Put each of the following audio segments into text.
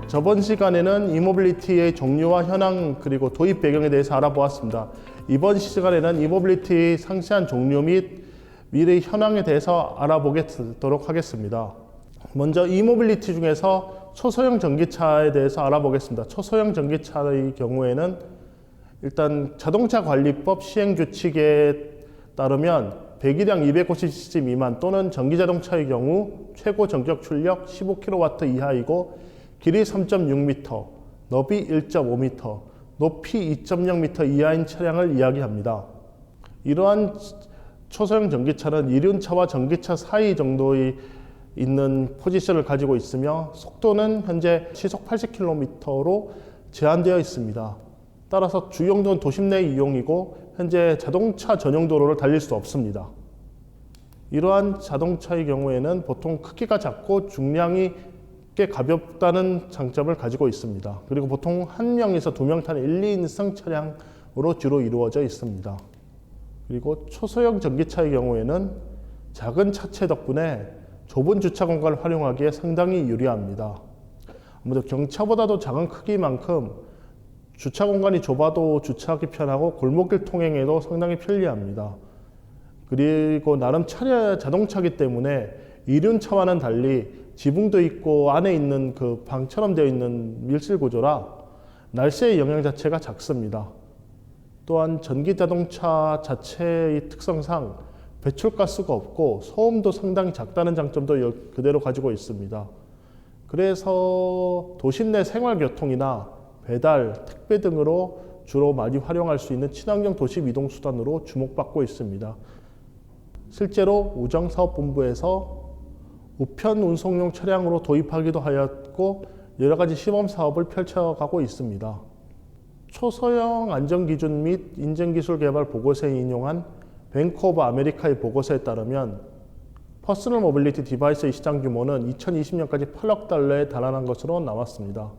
저번 시간에는 이모빌리티의 종류와 현황 그리고 도입 배경에 대해서 알아보았습니다. 이번 시간에는 이모빌리티의 상세한 종류 및 미래 현황에 대해서 알아보도록 하겠습니다. 먼저 이모빌리티 중에서 초소형 전기차에 대해서 알아보겠습니다. 초소형 전기차의 경우에는 일단 자동차 관리법 시행 규칙에 따르면 배기량 250cc 미만 또는 전기자동차의 경우 최고 전격 출력 15kW 이하이고 길이 3.6m, 너비 1.5m, 높이 2.0m 이하인 차량을 이야기합니다. 이러한 초소형 전기차는 이륜차와 전기차 사이 정도의 있는 포지션을 가지고 있으며 속도는 현재 시속 80km로 제한되어 있습니다. 따라서 주용도는 도심 내 이용이고 현재 자동차 전용 도로를 달릴 수 없습니다. 이러한 자동차의 경우에는 보통 크기가 작고 중량이 꽤 가볍다는 장점을 가지고 있습니다. 그리고 보통 1명에서 2명 타는 1, 2인승 차량으로 주로 이루어져 있습니다. 그리고 초소형 전기차의 경우에는 작은 차체 덕분에 좁은 주차 공간을 활용하기에 상당히 유리합니다. 아무래도 경차보다도 작은 크기만큼 주차 공간이 좁아도 주차하기 편하고 골목길 통행에도 상당히 편리합니다. 그리고 나름 자동차이기 때문에 이륜차와는 달리 지붕도 있고 안에 있는 그 방처럼 되어 있는 밀실 구조라 날씨의 영향 자체가 작습니다. 또한 전기 자동차 자체의 특성상 배출가스가 없고 소음도 상당히 작다는 장점도 그대로 가지고 있습니다. 그래서 도심 내 생활교통이나 배달, 택배 등으로 주로 많이 활용할 수 있는 친환경 도시 이동 수단으로 주목받고 있습니다. 실제로 우정사업본부에서 우편 운송용 차량으로 도입하기도 하였고 여러 가지 시범 사업을 펼쳐가고 있습니다. 초소형 안전기준 및 인증기술 개발 보고서에 인용한 뱅크 오브 아메리카의 보고서에 따르면 퍼스널 모빌리티 디바이스의 시장 규모는 2020년까지 8억 달러에 달하는 것으로 나왔습니다.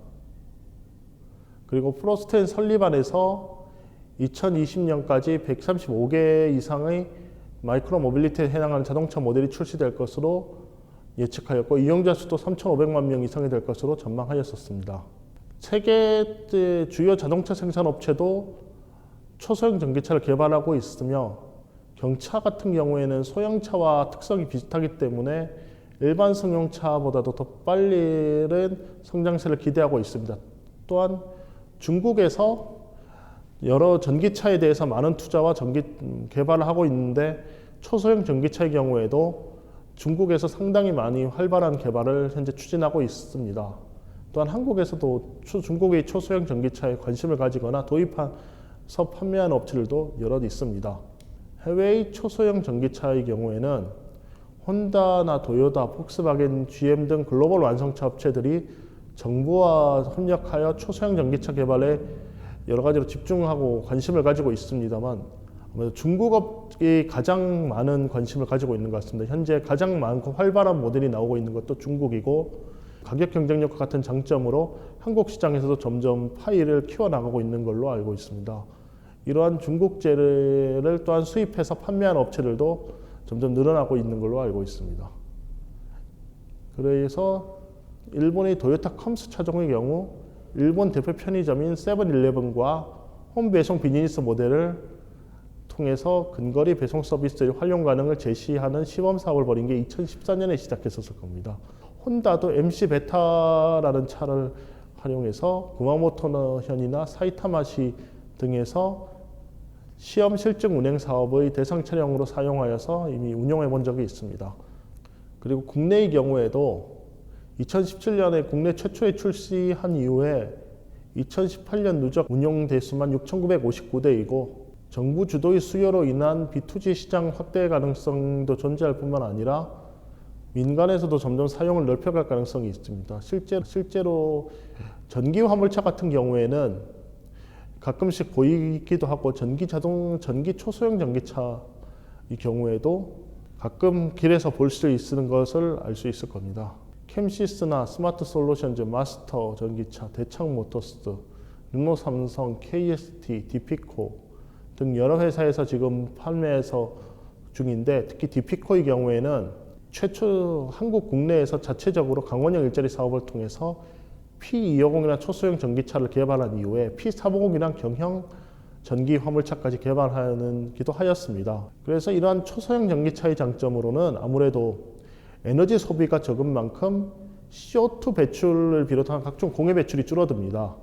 그리고 프로스트 앤 설리반에서 2020년까지 135개 이상의 마이크로 모빌리티에 해당하는 자동차 모델이 출시될 것으로 예측하였고 이용자 수도 3,500만 명 이상이 될 것으로 전망하였었습니다. 세계 주요 자동차 생산 업체도 초소형 전기차를 개발하고 있으며 경차 같은 경우에는 소형차와 특성이 비슷하기 때문에 일반 승용차보다도 더 빠른 성장세를 기대하고 있습니다. 또한 중국에서 여러 전기차에 대해서 많은 투자와 개발을 하고 있는데 초소형 전기차의 경우에도 중국에서 상당히 많이 활발한 개발을 현재 추진하고 있습니다. 또한 한국에서도 중국의 초소형 전기차에 관심을 가지거나 도입해서 판매하는 업체들도 여럿 있습니다. 해외의 초소형 전기차의 경우에는 혼다나 도요타, 폭스바겐, GM 등 글로벌 완성차 업체들이 정부와 협력하여 초소형 전기차 개발에 여러 가지로 집중하고 관심을 가지고 있습니다만 아무래도 중국업이 가장 많은 관심을 가지고 있는 것 같습니다. 현재 가장 많고 활발한 모델이 나오고 있는 것도 중국이고 가격 경쟁력과 같은 장점으로 한국 시장에서도 점점 파이를 키워나가고 있는 걸로 알고 있습니다. 이러한 중국제를 또한 수입해서 판매하는 업체들도 점점 늘어나고 있는 걸로 알고 있습니다. 그래서 일본의 도요타 컴스 차종의 경우 일본 대표 편의점인 세븐일레븐과 홈배송 비즈니스 모델을 통해서 근거리 배송 서비스의 활용 가능을 제시하는 시범 사업을 벌인 게 2014년에 시작했었을 겁니다. 혼다도 MC 베타라는 차를 활용해서 구마모토현이나 사이타마시 등에서 시험 실증 운행 사업의 대상 차량으로 사용하여서 이미 운용해 본 적이 있습니다. 그리고 국내의 경우에도 2017년에 국내 최초에 출시한 이후에 2018년 누적 운용 대수만 6,959대이고 정부 주도의 수요로 인한 B2G 시장 확대 가능성도 존재할 뿐만 아니라 민간에서도 점점 사용을 넓혀갈 가능성이 있습니다. 실제로 전기 화물차 같은 경우에는 가끔씩 보이기도 하고 전기 초소형 전기차의 경우에도 가끔 길에서 볼 수 있는 것을 알 수 있을 겁니다. 캠시스나 스마트 솔루션즈, 마스터 전기차, 대창 모터스, 르노 삼성, KST, 디피코 등 여러 회사에서 지금 판매해서 중인데 특히 디피코의 경우에는 최초 한국 국내에서 자체적으로 강원형 일자리 사업을 통해서 P250이나 초소형 전기차를 개발한 이후에 P450이란 경형 전기 화물차까지 개발하기도 하였습니다. 그래서 이러한 초소형 전기차의 장점으로는 아무래도 에너지 소비가 적은 만큼 CO2 배출을 비롯한 각종 공해 배출이 줄어듭니다.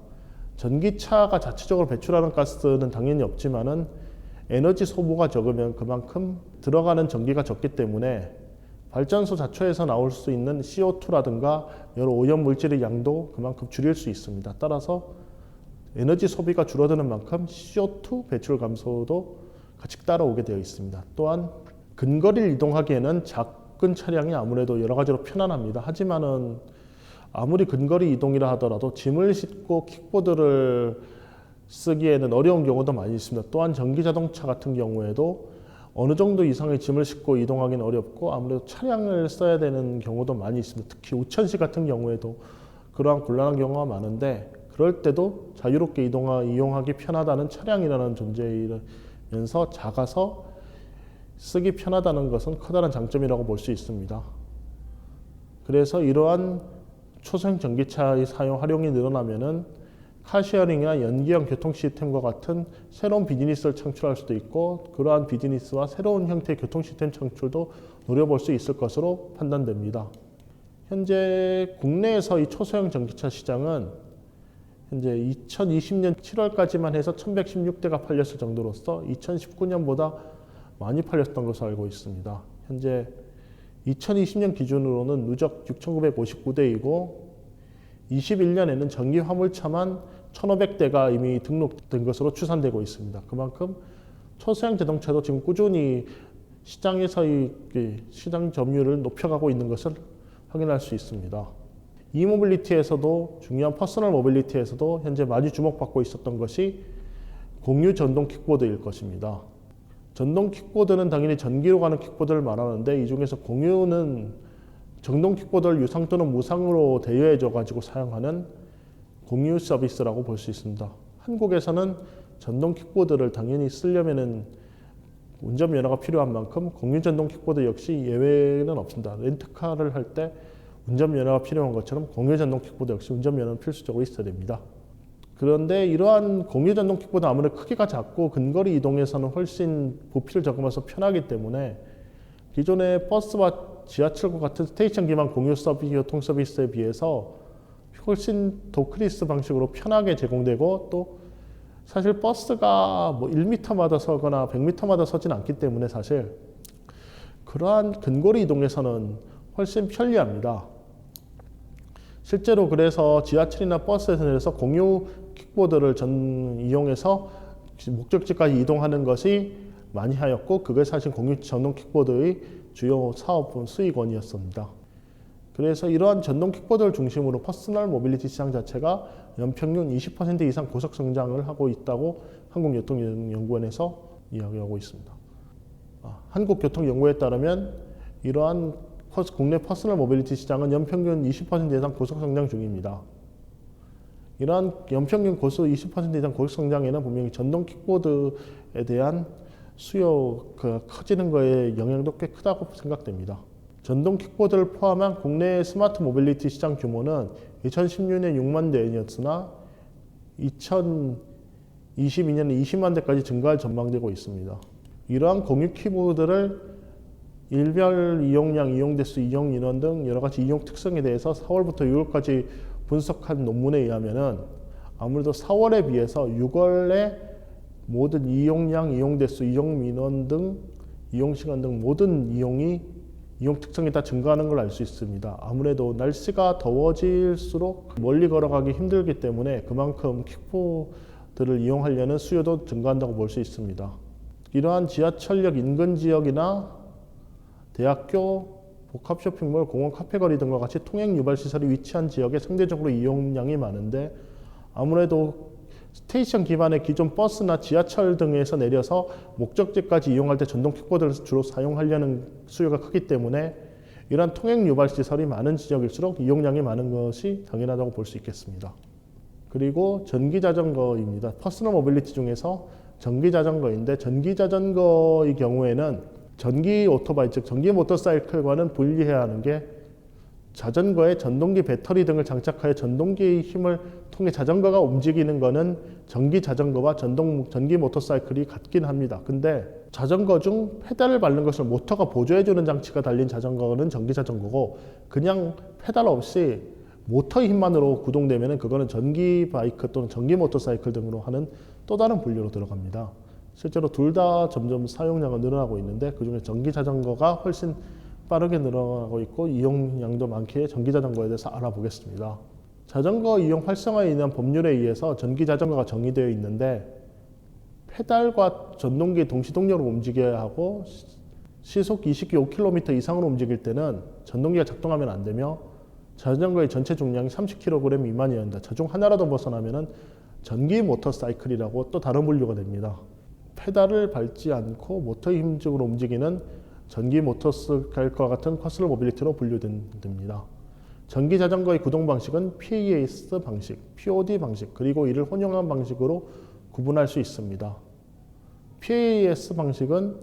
전기차가 자체적으로 배출하는 가스는 당연히 없지만은 에너지 소모가 적으면 그만큼 들어가는 전기가 적기 때문에 발전소 자초에서 나올 수 있는 CO2라든가 여러 오염 물질의 양도 그만큼 줄일 수 있습니다. 따라서 에너지 소비가 줄어드는 만큼 CO2 배출 감소도 같이 따라오게 되어 있습니다. 또한 근거리를 이동하기에는 작은 차량이 아무래도 여러 가지로 편안합니다. 하지만은 아무리 근거리 이동이라 하더라도 짐을 싣고 킥보드를 쓰기에는 어려운 경우도 많이 있습니다. 또한 전기 자동차 같은 경우에도 어느 정도 이상의 짐을 싣고 이동하기는 어렵고 아무래도 차량을 써야 되는 경우도 많이 있습니다. 특히 우천시 같은 경우에도 그러한 곤란한 경우가 많은데 그럴 때도 자유롭게 이용하기 편하다는 차량이라는 존재이면서 작아서 쓰기 편하다는 것은 커다란 장점이라고 볼 수 있습니다. 그래서 이러한 초소형 전기차의 사용 활용이 늘어나면은 카시어링이나 연기형 교통 시스템과 같은 새로운 비즈니스를 창출할 수도 있고 그러한 비즈니스와 새로운 형태의 교통 시스템 창출도 노려볼 수 있을 것으로 판단됩니다. 현재 국내에서 이 초소형 전기차 시장은 현재 2020년 7월까지만 해서 1116대가 팔렸을 정도로서 2019년보다 많이 팔렸던 것으로 알고 있습니다. 현재 2020년 기준으로는 누적 6,959대이고 21년에는 전기 화물차만 1,500대가 이미 등록된 것으로 추산되고 있습니다. 그만큼 초소형 자동차도 지금 꾸준히 시장에서의 시장 점유율을 높여가고 있는 것을 확인할 수 있습니다. 이모빌리티에서도 중요한 퍼스널 모빌리티에서도 현재 많이 주목받고 있었던 것이 공유 전동 킥보드일 것입니다. 전동 킥보드는 당연히 전기로 가는 킥보드를 말하는데 이 중에서 공유는 전동 킥보드를 유상 또는 무상으로 대여해줘 가지고 사용하는 공유 서비스라고 볼 수 있습니다. 한국에서는 전동 킥보드를 당연히 쓰려면은 운전면허가 필요한 만큼 공유 전동 킥보드 역시 예외는 없습니다. 렌트카를 할 때 운전면허가 필요한 것처럼 공유 전동 킥보드 역시 운전면허는 필수적으로 있어야 됩니다. 그런데 이러한 공유 전동 킥보드 아무래도 크기가 작고 근거리 이동에서는 훨씬 부피를 적으면서 편하기 때문에 기존의 버스와 지하철과 같은 스테이션 기반 공유 교통 서비스에 비해서 훨씬 도크리스 방식으로 편하게 제공되고 또 사실 버스가 뭐 1m마다 서거나 100m마다 서진 않기 때문에 사실 그러한 근거리 이동에서는 훨씬 편리합니다. 실제로 그래서 지하철이나 버스에서 내려서 공유 킥보드를 이용해서 목적지까지 이동하는 것이 많이 하였고 그게 사실 공유 전동 킥보드의 주요 사업 수익원이었습니다. 그래서 이러한 전동 킥보드를 중심으로 퍼스널 모빌리티 시장 자체가 연평균 20% 이상 고속 성장을 하고 있다고 한국교통연구원에서 이야기하고 있습니다. 한국교통연구에 따르면 이러한 국내 퍼스널 모빌리티 시장은 연평균 20% 이상 고속 성장 중입니다. 이러한 연평균 20% 이상 고속 성장에는 분명히 전동 킥보드에 대한 수요가 커지는 거에 영향도 꽤 크다고 생각됩니다. 전동 킥보드를 포함한 국내 스마트 모빌리티 시장 규모는 2016년 6만 대였으나 2022년에 20만 대까지 증가할 전망되고 있습니다. 이러한 공유 킥보드를 일별 이용량, 이용 대수, 이용 인원 등 여러 가지 이용 특성에 대해서 4월부터 6월까지 분석한 논문에 의하면은 아무래도 4월에 비해서 6월에 모든 이용량, 이용 대수, 이용 민원 등 이용 시간 등 모든 이용 특성이 다 증가하는 걸 알 수 있습니다. 아무래도 날씨가 더워질수록 멀리 걸어가기 힘들기 때문에 그만큼 킥보드를 이용하려는 수요도 증가한다고 볼 수 있습니다. 이러한 지하철역 인근 지역이나 대학교, 복합 쇼핑몰, 공원, 카페거리 등과 같이 통행 유발 시설이 위치한 지역에 상대적으로 이용량이 많은데 아무래도 스테이션 기반의 기존 버스나 지하철 등에서 내려서 목적지까지 이용할 때 전동 킥보드를 주로 사용하려는 수요가 크기 때문에 이러한 통행 유발 시설이 많은 지역일수록 이용량이 많은 것이 당연하다고 볼 수 있겠습니다. 그리고 전기 자전거입니다. 퍼스널 모빌리티 중에서 전기 자전거인데 전기 자전거의 경우에는 전기 오토바이 즉 전기 모터사이클과는 분리해야 하는 게 자전거에 전동기 배터리 등을 장착하여 전동기의 힘을 통해 자전거가 움직이는 것은 전기 자전거와 전기 모터사이클이 같긴 합니다. 근데 자전거 중 페달을 밟는 것을 모터가 보조해주는 장치가 달린 자전거는 전기 자전거고, 그냥 페달 없이 모터 힘만으로 구동되면 그거는 전기 바이크 또는 전기 모터사이클 등으로 하는 또 다른 분류로 들어갑니다. 실제로 둘 다 점점 사용량은 늘어나고 있는데, 그중에 전기 자전거가 훨씬 빠르게 늘어나고 있고 이용량도 많기에 전기 자전거에 대해서 알아보겠습니다. 자전거 이용 활성화에 의한 법률에 의해서 전기 자전거가 정의되어 있는데, 페달과 전동기 동시 동력으로 움직여야 하고 시속 25km 이상으로 움직일 때는 전동기가 작동하면 안 되며, 자전거의 전체 중량이 30kg 미만이어야 한다. 저 중 하나라도 벗어나면 전기 모터사이클이라고 또 다른 분류가 됩니다. 페달을 밟지 않고 모터의 힘적으로 움직이는 전기 모터사이클과 같은 퍼스널 모빌리티로 분류됩니다. 전기 자전거의 구동 방식은 PAS 방식, POD 방식, 그리고 이를 혼용한 방식으로 구분할 수 있습니다. PAS 방식은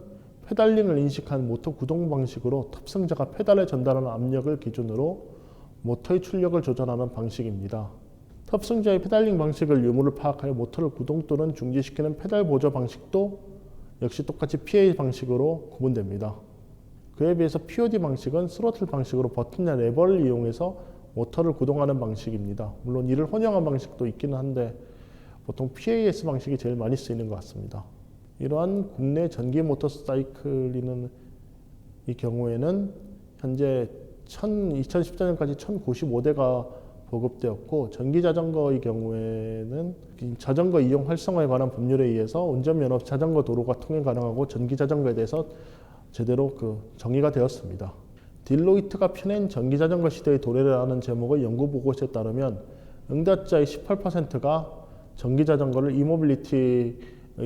페달링을 인식한 모터 구동 방식으로 탑승자가 페달에 전달하는 압력을 기준으로 모터의 출력을 조절하는 방식입니다. 탑승자의 페달링 방식을 유무를 파악하여 모터를 구동 또는 중지시키는 페달 보조 방식도 역시 똑같이 PA 방식으로 구분됩니다. 그에 비해서 POD 방식은 스로틀 방식으로 버튼이나 레버를 이용해서 모터를 구동하는 방식입니다. 물론 이를 혼용한 방식도 있기는 한데 보통 PAS 방식이 제일 많이 쓰이는 것 같습니다. 이러한 국내 전기 모터사이클이는 이 경우에는 현재 2014년까지 1095대가 보급되었고, 전기 자전거의 경우에는 자전거 이용 활성화에 관한 법률에 의해서 운전면허 자전거 도로가 통행 가능하고 전기 자전거에 대해서 제대로 정의가 되었습니다. 딜로이트가 펴낸 전기 자전거 시대의 도래라는 제목의 연구 보고서에 따르면 응답자의 18%가 전기 자전거를 이모빌리티의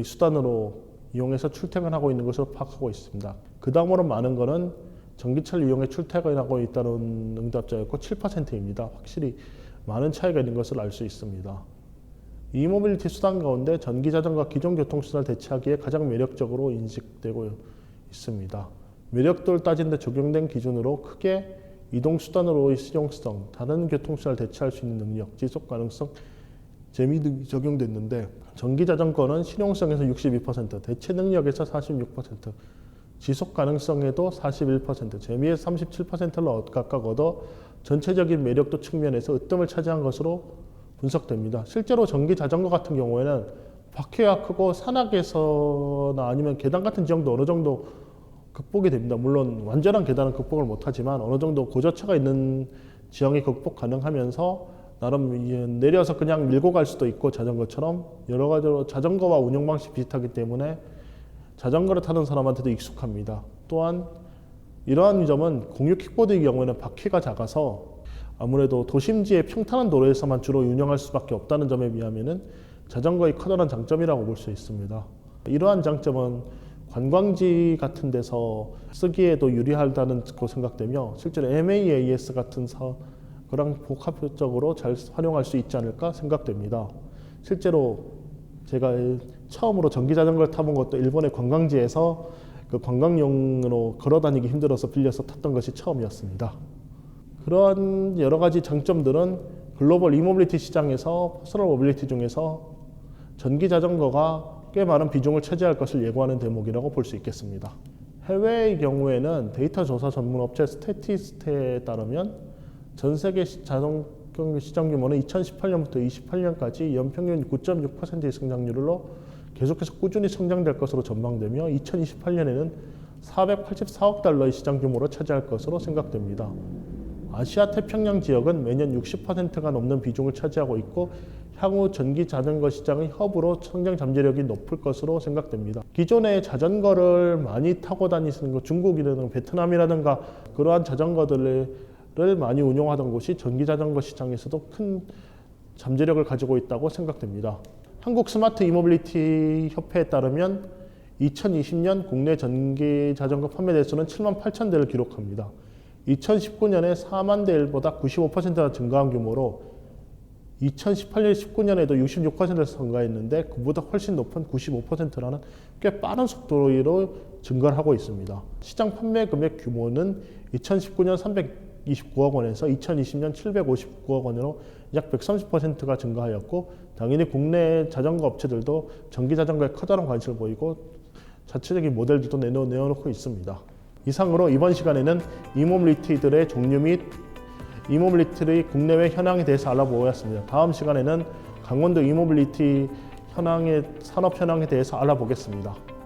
수단으로 이용해서 출퇴근하고 있는 것으로 파악하고 있습니다. 그 다음으로 많은 것은 전기차를 이용해 출퇴근하고 있다는 응답자였고 7%입니다. 확실히 많은 차이가 있는 것을 알 수 있습니다. 이모빌리티 수단 가운데 전기 자전거가 기존 교통수단을 대체하기에 가장 매력적으로 인식되고 있습니다. 매력도를 따진 데 적용된 기준으로 크게 이동수단으로의 실용성, 다른 교통수단을 대체할 수 있는 능력, 지속 가능성, 재미 등이 적용됐는데, 전기 자전거는 실용성에서 62%, 대체 능력에서 46%, 지속 가능성에도 41%, 재미에서 37%를 각각 얻어 전체적인 매력도 측면에서 으뜸을 차지한 것으로 분석됩니다. 실제로 전기 자전거 같은 경우에는 바퀴가 크고 산악에서나 아니면 계단 같은 지형도 어느 정도 극복이 됩니다. 물론 완전한 계단은 극복을 못하지만 어느 정도 고저차가 있는 지형이 극복 가능하면서 나름 내려서 그냥 밀고 갈 수도 있고, 자전거처럼 여러 가지로 자전거와 운영 방식 비슷하기 때문에 자전거를 타는 사람한테도 익숙합니다. 또한 이러한 점은 공유 킥보드의 경우에는 바퀴가 작아서 아무래도 도심지의 평탄한 도로에서만 주로 운영할 수밖에 없다는 점에 비하면 자전거의 커다란 장점이라고 볼 수 있습니다. 이러한 장점은 관광지 같은 데서 쓰기에도 유리하다는 거 생각되며, 실제로 MAAS 같은 그런 복합적으로 잘 활용할 수 있지 않을까 생각됩니다. 실제로 제가 처음으로 전기 자전거를 타본 것도 일본의 관광지에서 관광용으로 걸어다니기 힘들어서 빌려서 탔던 것이 처음이었습니다. 그러한 여러 가지 장점들은 글로벌 이모빌리티 시장에서 퍼스널 모빌리티 중에서 전기 자전거가 꽤 많은 비중을 차지할 것을 예고하는 대목이라고 볼 수 있겠습니다. 해외의 경우에는 데이터 조사 전문 업체 스태티스트에 따르면 전 세계 자전거 시장 규모는 2018년부터 28년까지 연평균 9.6%의 성장률로 계속해서 꾸준히 성장될 것으로 전망되며 2028년에는 484억 달러의 시장 규모로 차지할 것으로 생각됩니다. 아시아 태평양 지역은 매년 60%가 넘는 비중을 차지하고 있고, 향후 전기 자전거 시장의 허브로 성장 잠재력이 높을 것으로 생각됩니다. 기존에 자전거를 많이 타고 다니시는 중국이라든가 베트남이라든가 그러한 자전거들을 많이 운용하던 곳이 전기 자전거 시장에서도 큰 잠재력을 가지고 있다고 생각됩니다. 한국 스마트 이모빌리티 협회에 따르면 2020년 국내 전기 자전거 판매 대수는 7만 8천 대를 기록합니다. 2019년에 4만 대보다 95%가 증가한 규모로 2018년, 19년에도 66%를 증가했는데 그보다 훨씬 높은 95%라는 꽤 빠른 속도로 증가를 하고 있습니다. 시장 판매 금액 규모는 2019년 629억 원에서 2020년 759억 원으로 약 130%가 증가하였고, 당연히 국내 자전거 업체들도 전기 자전거에 커다란 관심을 보이고 자체적인 모델들도 내놓고 있습니다. 이상으로 이번 시간에는 이모빌리티들의 종류 및 이모빌리티의 국내외 현황에 대해서 알아보았습니다. 다음 시간에는 강원도 이모빌리티 산업 현황에 대해서 알아보겠습니다.